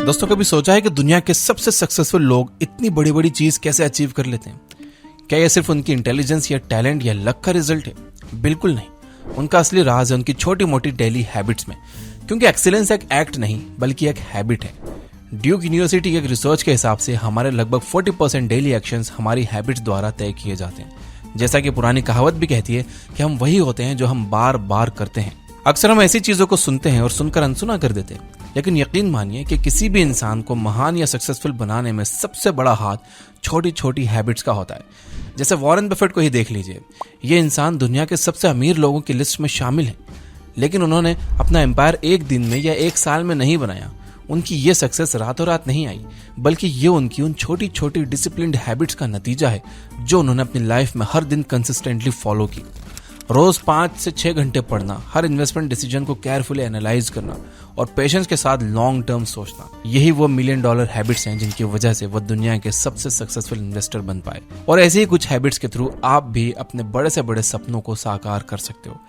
दोस्तों, कभी सोचा है कि दुनिया के सबसे सक्सेसफुल लोग इतनी बड़ी बड़ी चीज कैसे अचीव कर लेते हैं? क्या यह सिर्फ उनकी इंटेलिजेंस या टैलेंट या लक का रिजल्ट है? बिल्कुल नहीं। उनका असली राज है उनकी छोटी मोटी डेली हैबिट्स में, क्योंकि एक्सीलेंस एक एक्ट नहीं बल्कि एक हैबिट है। ड्यूक यूनिवर्सिटी के एक रिसर्च के हिसाब से हमारे लगभग 40% डेली एक्शंस हमारी हैबिट्स द्वारा तय किए जाते हैं। जैसा कि पुरानी कहावत भी कहती है कि हम वही होते हैं जो हम बार बार करते हैं। अक्सर हम ऐसी चीजों को सुनते हैं और सुनकर अनसुना कर देते हैं, लेकिन यकीन मानिए कि किसी भी इंसान को महान या सक्सेसफुल बनाने में सबसे बड़ा हाथ छोटी छोटी हैबिट्स का होता है। जैसे वॉरेन बफेट को ही देख लीजिए। ये इंसान दुनिया के सबसे अमीर लोगों की लिस्ट में शामिल है, लेकिन उन्होंने अपना एम्पायर एक दिन में या एक साल में नहीं बनाया। उनकी ये सक्सेस रातों रात नहीं आई, बल्कि ये उनकी उन छोटी छोटी डिसिप्लिन्ड हैबिट्स का नतीजा है जो उन्होंने अपनी लाइफ में हर दिन कंसिस्टेंटली फॉलो की। रोज 5 से 6 घंटे पढ़ना, हर इन्वेस्टमेंट डिसीजन को केयरफुली एनालाइज करना और पेशेंस के साथ लॉन्ग टर्म सोचना, यही वो $1 मिलियन हैबिट्स हैं जिनकी वजह से वो दुनिया के सबसे सक्सेसफुल इन्वेस्टर बन पाए। और ऐसे ही कुछ हैबिट्स के थ्रू आप भी अपने बड़े से बड़े सपनों को साकार कर सकते हो।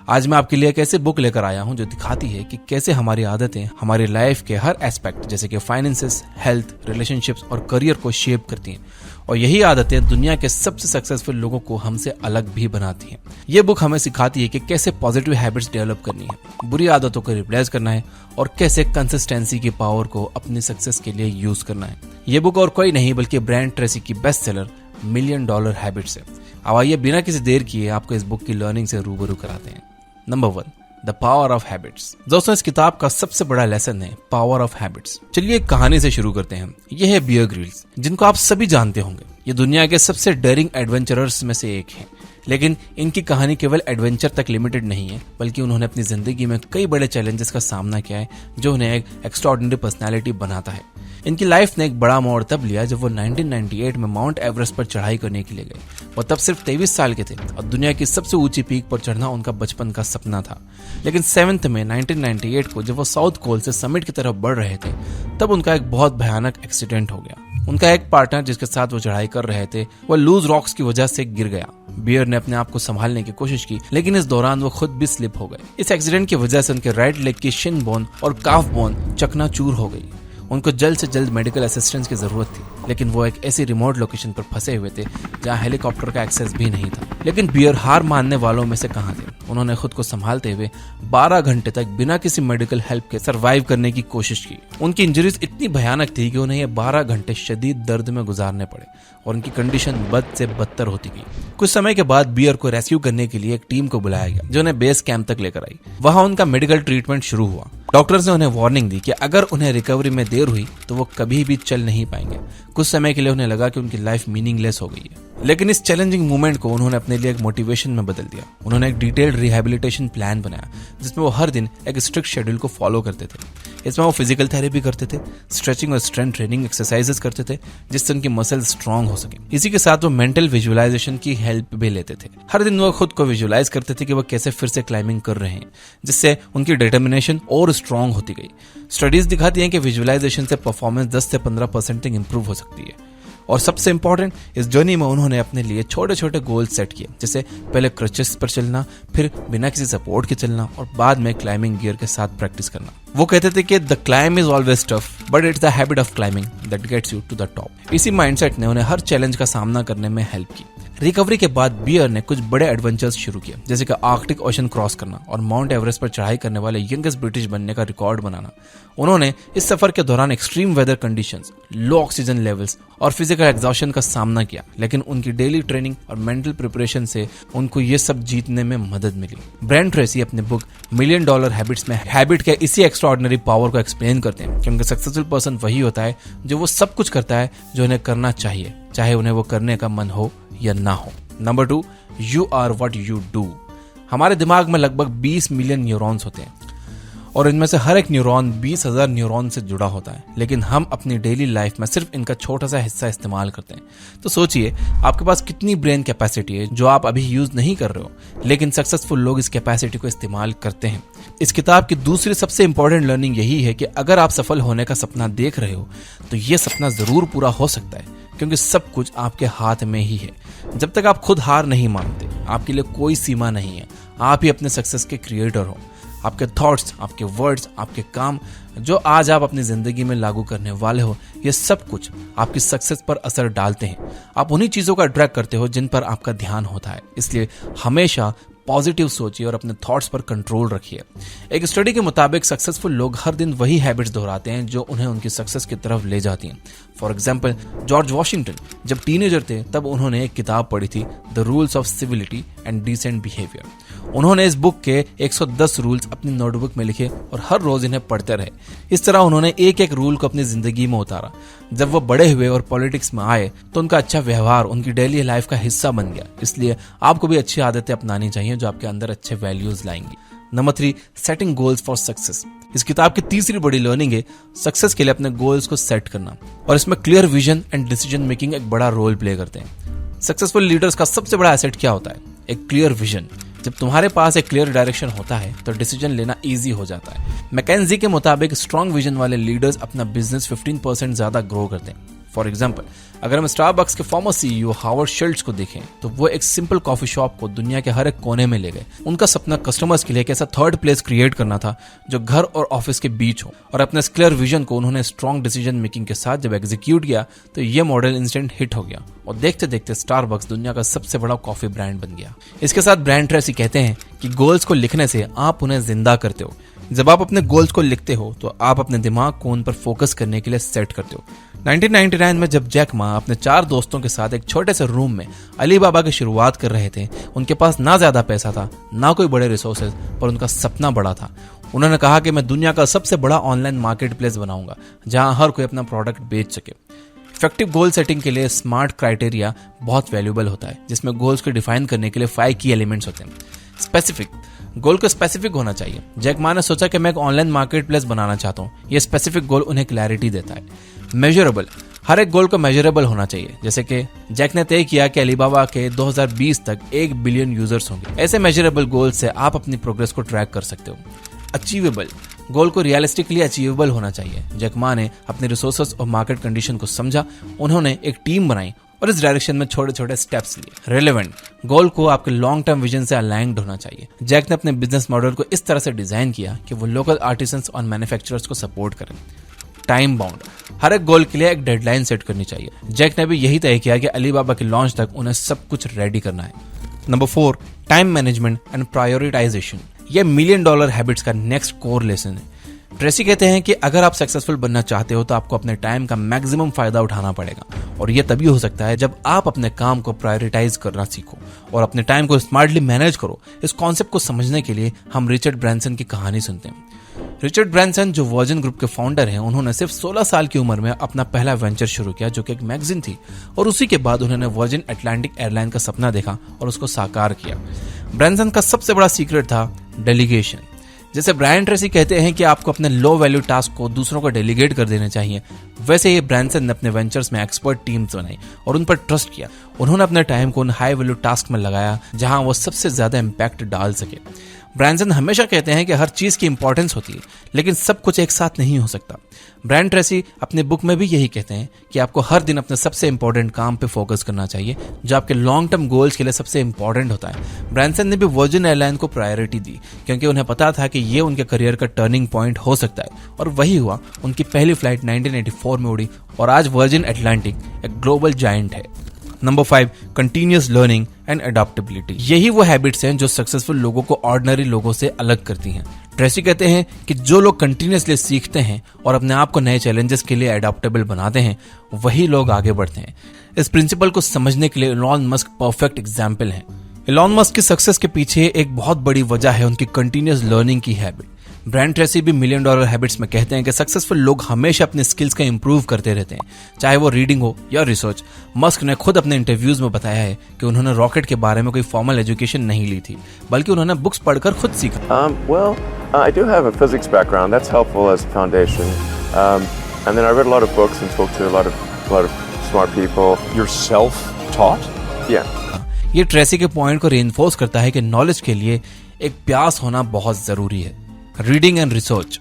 आज मैं आपके लिए एक ऐसी बुक लेकर आया हूं जो दिखाती है कि कैसे हमारी आदतें हमारी लाइफ के हर एस्पेक्ट जैसे कि फाइनेंसेस, हेल्थ, रिलेशनशिप्स और करियर को शेप करती हैं। और यही आदतें दुनिया के सबसे सक्सेसफुल लोगों को हमसे अलग भी बनाती हैं। ये बुक हमें सिखाती है कि कैसे पॉजिटिव हैबिट्स डेवलप करनी है, बुरी आदतों को रिप्लेस करना है और कैसे कंसिस्टेंसी की पावर को अपनी सक्सेस के लिए यूज करना है। ये बुक और कोई नहीं बल्कि ब्रायन ट्रेसी की बेस्ट सेलर $1 मिलियन हैबिट्स है। अब आइए बिना किसी देर किए आपको इस बुक की लर्निंग से रूबरू कराते हैं। Number 1, the power of habits. दोस्तों, इस किताब का सबसे बड़ा लेसन है पावर ऑफ हैबिट्स। चलिए एक कहानी से शुरू करते हैं। यह है बियर ग्रिल्स, जिनको आप सभी जानते होंगे। ये दुनिया के सबसे डेयरिंग एडवेंचरर्स में से एक हैं। लेकिन इनकी कहानी केवल एडवेंचर तक लिमिटेड नहीं है, बल्कि उन्होंने अपनी जिंदगी में कई बड़े चैलेंजेस का सामना किया है जो उन्हें एक एक्स्ट्राऑर्डिनरी पर्सनैलिटी बनाता है। इनकी लाइफ ने एक बड़ा मोड़ तब लिया जब वो 1998 में माउंट एवरेस्ट पर चढ़ाई करने के लिए गए। वो तब सिर्फ 23 साल के थे और दुनिया की सबसे ऊंची पीक पर चढ़ना उनका बचपन का सपना था। लेकिन 7 मई 1998 को जब वो साउथ कोल से समिट की तरफ बढ़ रहे थे, तब उनका एक बहुत भयानक एक्सीडेंट हो गया। उनका एक पार्टनर जिसके साथ वो चढ़ाई कर रहे थे, वो लूज रॉक्स की वजह से गिर गया। बियर ने अपने आप को संभालने की कोशिश की, लेकिन इस दौरान वो खुद भी स्लिप हो गए। इस एक्सीडेंट की वजह से उनके राइट लेग की शिन बोन और काफ बोन चकनाचूर हो गई। उनको जल्द से जल्द मेडिकल असिस्टेंस की जरूरत थी, लेकिन वो एक ऐसी रिमोट लोकेशन पर फंसे हुए थे जहां हेलीकॉप्टर का एक्सेस भी नहीं था। लेकिन बियर हार मानने वालों में से कहां थे। उन्होंने खुद को संभालते हुए 12 घंटे तक बिना किसी मेडिकल हेल्प के सरवाइव करने की कोशिश की। उनकी इंजरीज इतनी भयानक थी कि उन्हें ये 12 घंटे शदीद दर्द में गुजारने पड़े और उनकी कंडीशन बद से बदतर होती गई। कुछ समय के बाद बियर को रेस्क्यू करने के लिए एक टीम को बुलाया गया जो उन्हें बेस कैंप तक लेकर आई। वहां उनका मेडिकल ट्रीटमेंट शुरू हुआ। डॉक्टर्स ने उन्हें वार्निंग दी कि अगर उन्हें रिकवरी में देर हुई तो वो कभी भी चल नहीं पाएंगे। कुछ समय के लिए उन्हें लगा कि उनकी लाइफ मीनिंगलेस हो गई है, लेकिन इस चैलेंजिंग मोमेंट को उन्होंने अपने लिए एक मोटिवेशन में बदल दिया। उन्होंने एक डिटेल्ड रिहैबिलिटेशन प्लान बनाया जिसमें वो हर दिन एक स्ट्रिक्ट शेड्यूल को फॉलो करते थे। इसमें वो फिजिकल थेरेपी करते थे, स्ट्रेचिंग और स्ट्रेंथ ट्रेनिंग एक्सरसाइजेस करते थे जिससे उनकी मसल स्ट्रांग हो सके। इसी के साथ वो मेंटल विजुअलाइजेशन की हेल्प भी लेते थे। हर दिन वो खुद को विजुअलाइज करते थे कि वो कैसे फिर से क्लाइंबिंग कर रहे हैं, जिससे उनकी डिटर्मिनेशन और स्ट्रांग होती गई। स्टडीज दिखाती हैं कि विजुअलाइजेशन से परफॉर्मेंस 10 से 15% तक इंप्रूव हो सकती है। और सबसे इंपॉर्टेंट, इस जर्नी में उन्होंने अपने लिए छोटे छोटे गोल सेट किए, जैसे पहले क्रचेस पर चलना, फिर बिना किसी सपोर्ट के चलना और बाद में क्लाइंबिंग गियर के साथ प्रैक्टिस करना। वो कहते थे कि the climb is always tough but it's the habit of climbing that gets you to the top. इसी माइंडसेट ने उन्हें हर चैलेंज का सामना करने में हेल्प की। रिकवरी के बाद बियर ने कुछ बड़े एडवेंचर्स शुरू किए, जैसे कि आर्कटिक ओशन क्रॉस करना और माउंट एवरेस्ट पर चढ़ाई करने वाले यंगेस्ट ब्रिटिश बनने का रिकॉर्ड बनाना। उन्होंने इस सफर के दौरान एक्सट्रीम वेदर कंडीशंस, लो ऑक्सीजन लेवल्स और फिजिकल एग्जॉशन का सामना किया, लेकिन उनकी डेली ट्रेनिंग और मेंटल प्रिपरेशन से उनको ये सब जीतने में मदद मिली। ब्रायन ट्रेसी अपने बुक $1 मिलियन हैबिट्स में हैबिट के इसी एक्स्ट्राऑर्डिनरी पावर को एक्सप्लेन करते हैं कि उनका सक्सेसफुल पर्सन वही होता है जो वो सब कुछ करता है जो उन्हें करना चाहिए, चाहे उन्हें वो करने का मन हो या ना हो। Number 2, you are what you do. हमारे दिमाग में लगभग 20 मिलियन न्यूरॉन्स होते हैं और इनमें से हर एक न्यूरॉन 20,000 न्यूरॉन से जुड़ा होता है, लेकिन हम अपनी डेली लाइफ में सिर्फ इनका छोटा सा हिस्सा इस्तेमाल करते हैं। तो सोचिए आपके पास कितनी ब्रेन कैपेसिटी है जो आप अभी यूज नहीं कर रहे हो, लेकिन सक्सेसफुल लोग इस कैपेसिटी को इस्तेमाल करते हैं। इस किताब की दूसरी सबसे इंपॉर्टेंट लर्निंग यही है कि अगर आप सफल होने का सपना देख रहे हो तो ये सपना जरूर पूरा हो सकता है, क्योंकि सब कुछ आपके हाथ में ही है। जब तक आप खुद हार नहीं मानते, आपके लिए कोई सीमा नहीं है। आप ही अपने सक्सेस के क्रिएटर हो। आपके थॉट्स, आपके वर्ड्स, आपके काम, जो आज आप अपनी जिंदगी में लागू करने वाले हो, ये सब कुछ आपकी सक्सेस पर असर डालते हैं। आप उन्हीं चीजों का अट्रैक्ट करते हो जिन पर आपका ध्यान होता है। इसलिए हमेशा पॉजिटिव सोचिए और अपने थॉट्स पर कंट्रोल रखिए। एक स्टडी के मुताबिक सक्सेसफुल लोग हर दिन वही हैबिट्स दोहराते हैं जो उन्हें उनकी सक्सेस की तरफ ले जाती हैं। फॉर एग्जाम्पल, जॉर्ज वॉशिंगटन जब टीनेजर थे तब उन्होंने एक किताब पढ़ी थी, the rules of civility and decent behaviour. उन्होंने इस बुक के 110 रूल्स अपनी नोटबुक में लिखे और हर रोज इन्हें पढ़ते रहे। इस तरह उन्होंने एक एक रूल को अपनी जिंदगी में उतारा। जब वो बड़े हुए और पॉलिटिक्स में आए तो उनका अच्छा व्यवहार उनकी डेली लाइफ का हिस्सा बन गया। इसलिए आपको भी अच्छी आदतें अपनानी चाहिए जो आपके अंदर अच्छे वैल्यूज लाएंगी। Number 3, setting goals for success. इस किताब की तीसरी बड़ी लर्निंग है सक्सेस के लिए अपने गोल्स को सेट करना, और इसमें clear vision and decision making एक बड़ा रोल प्ले करते हैं। सक्सेसफुल लीडर्स का सबसे बड़ा एसेट क्या होता है? एक क्लियर विजन। जब तुम्हारे पास एक क्लियर डायरेक्शन होता है तो डिसीजन लेना इजी हो जाता है। मैकेंजी के मुताबिक स्ट्रॉन्ग विजन वाले लीडर्स अपना बिजनेस 15% ज्यादा ग्रो करते हैं। फॉर एग्जाम्पल, अगर हम स्टारबक्स के फॉर्मर सीईओ हावर्ड शेल्ट्ज को देखें तो वो एक सिंपल कॉफी शॉप को दुनिया के हर एक कोने में ले गए। उनका सपना कस्टमर्स के लिए एक ऐसा थर्ड प्लेस क्रिएट करना था जो घर और ऑफिस के बीच हो, और अपने क्लियर विजन को उन्होंने स्ट्रॉन्ग डिसीजन मेकिंग के साथ जब एग्जीक्यूट किया तो ये मॉडल इंस्टेंट हिट हो गया और देखते देखते स्टारबक्स दुनिया का सबसे बड़ा कॉफी ब्रांड बन गया। इसके साथ ब्रांड ट्रेसी कहते हैं कि गोल्स को लिखने से आप उन्हें जिंदा करते हो। जब आप अपने गोल्स को लिखते हो तो आप अपने दिमाग को उन पर फोकस करने के लिए सेट करते हो। 1999 में जब जैक मा अपने 4 दोस्तों के साथ एक छोटे से रूम में अलीबाबा की शुरुआत कर रहे थे, उनके पास ना ज्यादा पैसा था, ना कोई बड़े रिसोर्सेज, पर उनका सपना बड़ा था। उन्होंने कहा कि मैं दुनिया का सबसे बड़ा ऑनलाइन मार्केट प्लेस बनाऊंगा जहां हर कोई अपना प्रोडक्ट बेच सके। इफेक्टिव गोल सेटिंग के लिए स्मार्ट क्राइटेरिया बहुत वैल्यूएबल होता है, जिसमें गोल्स को डिफाइन करने के लिए 5 की एलिमेंट्स होते हैं। स्पेसिफिक, गोल को स्पेसिफिक होना चाहिए। जैक मा ने सोचा कि मैं एक ऑनलाइन मार्केट प्लेस बनाना चाहता हूँ। यह स्पेसिफिक गोल उन्हें क्लैरिटी देता है। मेजरेबल, हर एक गोल को मेजरेबल होना चाहिए। जैसे कि जैक ने तय किया कि अलीबाबा के 2020 तक 1 बिलियन यूजर्स होंगे। ऐसे मेजरेबल गोल से आप अपनी प्रोग्रेस को ट्रैक कर सकते हो। अचीवेबल, गोल को रियलिस्टिकली अचीवेबल होना चाहिए। जैक मा ने अपने रिसोर्सेस और मार्केट कंडीशन को समझा, उन्होंने एक टीम बनाई और इस डायरेक्शन में छोटे छोटे स्टेप्स लिए। रेलेवेंट, गोल को आपके लॉन्ग टर्म विजन से अलाइंड होना चाहिए। जैक ने अपने बिजनेस मॉडल को इस तरह से डिजाइन किया कि वो लोकल आर्टिसंस और मैन्युफैक्चरर्स को सपोर्ट करें। टाइम बाउंड, हर एक गोल के लिए एक डेडलाइन सेट करनी चाहिए। जैक ने भी यही तय किया कि अलीबाबा के लॉन्च तक उन्हें सब कुछ रेडी करना है। Number 4, time management and prioritisation. यह $1 मिलियन हैबिट्स का नेक्स्ट कोर लेसन है। ट्रेसी कहते हैं कि अगर आप सक्सेसफुल बनना चाहते हो तो आपको अपने टाइम का मैक्सिमम फायदा उठाना पड़ेगा, और यह तभी हो सकता है जब आप अपने काम को प्रायोरिटाइज करना सीखो और अपने टाइम को स्मार्टली मैनेज करो। इस कॉन्सेप्ट को समझने के लिए हम रिचर्ड ब्रांसन की कहानी सुनते हैं। रिचर्ड ब्रांसन जो वर्जिन ग्रुप के फाउंडर हैं, उन्होंने सिर्फ 16 साल की उम्र में अपना पहला वेंचर शुरू किया जो कि एक मैगजीन थी, और उसी के बाद उन्होंने वर्जिन अटलांटिक एयरलाइन का सपना देखा और उसको साकार किया। ब्रांसन का सबसे बड़ा सीक्रेट था डेलीगेशन। जैसे ब्रायन ट्रेसी कहते हैं कि आपको अपने लो वैल्यू टास्क को दूसरों को डेलीगेट कर देने चाहिए, वैसे ही ब्रांसन ने अपने वेंचर्स में एक्सपर्ट टीम्स बनाई और उन पर ट्रस्ट किया। उन्होंने अपने टाइम को उन हाई वैल्यू टास्क में लगाया जहां वो सबसे ज्यादा इम्पैक्ट डाल सके। ब्रांसन हमेशा कहते हैं कि हर चीज की इंपॉर्टेंस होती है, लेकिन सब कुछ एक साथ नहीं हो सकता। ब्रायन ट्रेसी अपने बुक में भी यही कहते हैं कि आपको हर दिन अपने सबसे इंपॉर्टेंट काम पे फोकस करना चाहिए जो आपके लॉन्ग टर्म गोल्स के लिए सबसे इंपॉर्टेंट होता है। ब्रांसन ने भी वर्जिन एयरलाइन को प्रायोरिटी दी क्योंकि उन्हें पता था कि ये उनके करियर का टर्निंग पॉइंट हो सकता है, और वही हुआ। उनकी पहली फ्लाइट 1984 में उड़ी और आज वर्जिन अटलांटिक एक ग्लोबल जायंट है। Number 5, continuous learning and adaptability. यही वो हैबिट्स हैं जो सक्सेसफुल लोगों को ऑर्डिनरी लोगों से अलग करती हैं। ट्रेसी कहते हैं कि जो लोग कंटिन्यूअसली सीखते हैं और अपने आप को नए चैलेंजेस के लिए अडॉप्टेबल बनाते हैं, वही लोग आगे बढ़ते हैं। इस प्रिंसिपल को समझने के लिए इलॉन मस्क परफेक्ट एग्जाम्पल हैं। इलॉन मस्क की सक्सेस के पीछे एक बहुत बड़ी वजह है उनकी कंटिन्यूअस लर्निंग की हैबिट। ब्रायन ट्रेसी भी $1 मिलियन हैबिट्स में कहते हैं कि सक्सेसफुल लोग हमेशा अपने स्किल्स का इंप्रूव करते रहते हैं, चाहे वो रीडिंग हो या रिसर्च। मस्क ने खुद अपने इंटरव्यूज में बताया है कि उन्होंने रॉकेट के बारे में कोई फॉर्मल एजुकेशन नहीं ली थी, बल्कि उन्होंने बुक्स पढ़कर खुद सीखा। I do have a physics background. That's helpful as a foundation. And then I read a lot of books and spoke to a lot of smart people. You're self-taught? Yeah. ये Tracy के point को reinforce करता है कि knowledge के लिए एक प्यास होना बहुत जरूरी है, रीडिंग एंड रिसर्च।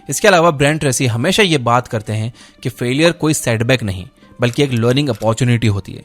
इसके अलावा ब्रायन ट्रेसी हमेशा ये बात करते हैं कि फेलियर कोई सेटबैक नहीं, बल्कि एक लर्निंग अपॉर्चुनिटी होती है।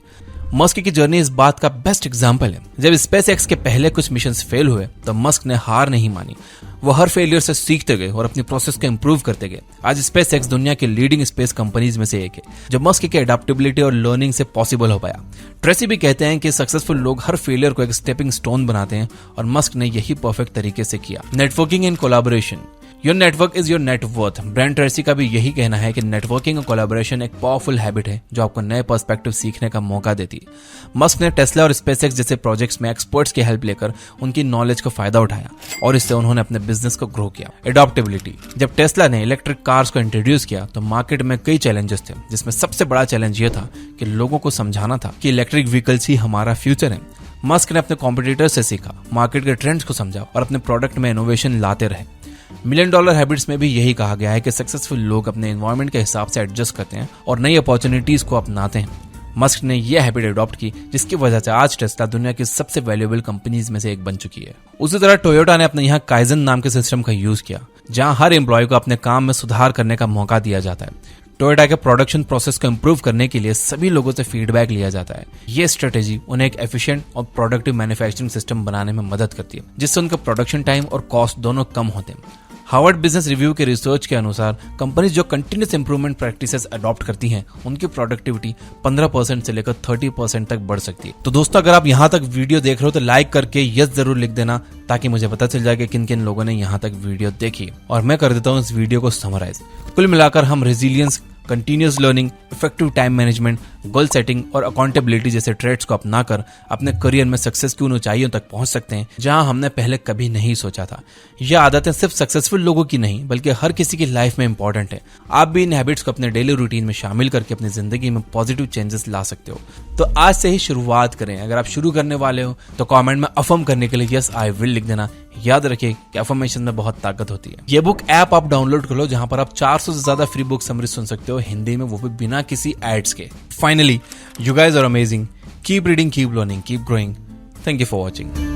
मस्क की जर्नी इस बात का बेस्ट एग्जाम्पल है। जब स्पेसएक्स के पहले कुछ मिशन फेल हुए तो मस्क ने हार नहीं मानी। वो हर फेलियर से सीखते गए और अपनी प्रोसेस को इंप्रूव करते गए। आज स्पेसएक्स दुनिया की लीडिंग स्पेस कंपनीज में से एक है, जो मस्क की एडेप्टेबिलिटी और लर्निंग से पॉसिबल हो पाया। ट्रेसी भी कहते हैं कि सक्सेसफुल लोग हर फेलियर को एक स्टेपिंग स्टोन बनाते हैं, और मस्क ने यही परफेक्ट तरीके से किया। Networking and collaboration, your network is your net worth. Brian Tracy का भी यही कहना है कि नेटवर्किंग और कोलैबोरेशन एक पावरफुल हैबिट है जो आपको नए पर्सपेक्टिव सीखने का मौका देती है। मस्क ने टेस्ला और स्पेसएक्स जैसे प्रोजेक्ट्स में एक्सपर्ट्स की हेल्प लेकर उनकी नॉलेज का फायदा उठाया, और इससे उन्होंने अपने बिजनेस को ग्रो किया। एडॉप्टेबिलिटी, जब टेस्ला ने इलेक्ट्रिक कार्स को इंट्रोड्यूस किया तो मार्केट में कई चैलेंजेस थे, जिसमें सबसे बड़ा चैलेंज ये था कि लोगों को समझाना था कि इलेक्ट्रिक व्हीकल्स ही हमारा फ्यूचर है। मस्क ने अपने कॉम्पिटिटर से सीखा, मार्केट के ट्रेंड्स को समझा और अपने प्रोडक्ट में इनोवेशन लाते रहे। $1 मिलियन हैबिट्स में भी यही कहा गया है कि सक्सेसफुल लोग अपने एनवायरनमेंट के हिसाब से एडजस्ट करते हैं और नई अपॉर्चुनिटीज को अपनाते हैं। मस्क ने यह हैबिट अडॉप्ट की, जिसकी वजह से आज टेस्ला दुनिया की सबसे वैल्यूएबल कंपनीज में से एक बन चुकी है। उसी तरह टोयोटा ने अपने यहाँ काइजन नाम के सिस्टम का यूज किया, जहां हर एम्प्लॉय को अपने काम में सुधार करने का मौका दिया जाता है। टोयोटा के प्रोडक्शन प्रोसेस को इंप्रूव करने के लिए सभी लोगों से फीडबैक लिया जाता है। ये स्ट्रेटेजी उन्हें एक एफिशिएंट और प्रोडक्टिव मैन्युफैक्चरिंग सिस्टम बनाने में मदद करती है, जिससे उनका प्रोडक्शन टाइम और कॉस्ट दोनों कम होते हैं। हार्वर्ड बिजनेस रिव्यू के रिसर्च के अनुसार कंपनीज जो कंटिन्यूस इंप्रूवमेंट प्रैक्टिसेस अडॉप्ट करती हैं, उनकी प्रोडक्टिविटी 15% से लेकर 30% तक बढ़ सकती है। तो दोस्तों, अगर आप यहाँ तक वीडियो देख रहे हो तो लाइक करके यस जरूर लिख देना, ताकि मुझे पता चल जाए कि किन किन लोगों ने यहाँ तक वीडियो देखी। और मैं कर देता हूँ इस वीडियो को समराइज। कुल मिलाकर हम resilience, continuous learning, effective time management, goal setting और अकाउंटेबिलिटी जैसे ट्रेड्स को अपनाकर अपने करियर में सक्सेस की उन ऊंचाइयों तक पहुंच सकते हैं जहां हमने पहले कभी नहीं सोचा था। ये आदतें सिर्फ सक्सेसफुल लोगों की नहीं, बल्कि हर किसी की लाइफ में इंपॉर्टेंट है। आप भी इन हैबिट्स को अपने डेली रूटीन में शामिल करके अपनी जिंदगी में पॉजिटिव चेंजेस ला सकते हो। तो आज से ही शुरुआत करें। अगर आप शुरू करने वाले हो तो कमेंट में अफर्म करने के लिए यस आई विल लिख देना। याद रखिए कि अफर्मेशन में बहुत ताकत होती है। ये बुक ऐप आप डाउनलोड कर लो, जहां पर आप 400 से ज्यादा फ्री बुक समरी सुन सकते हो हिंदी में, वो भी बिना किसी एड्स के। Finally, you guys are amazing. Keep reading, keep learning, keep growing. Thank you for watching.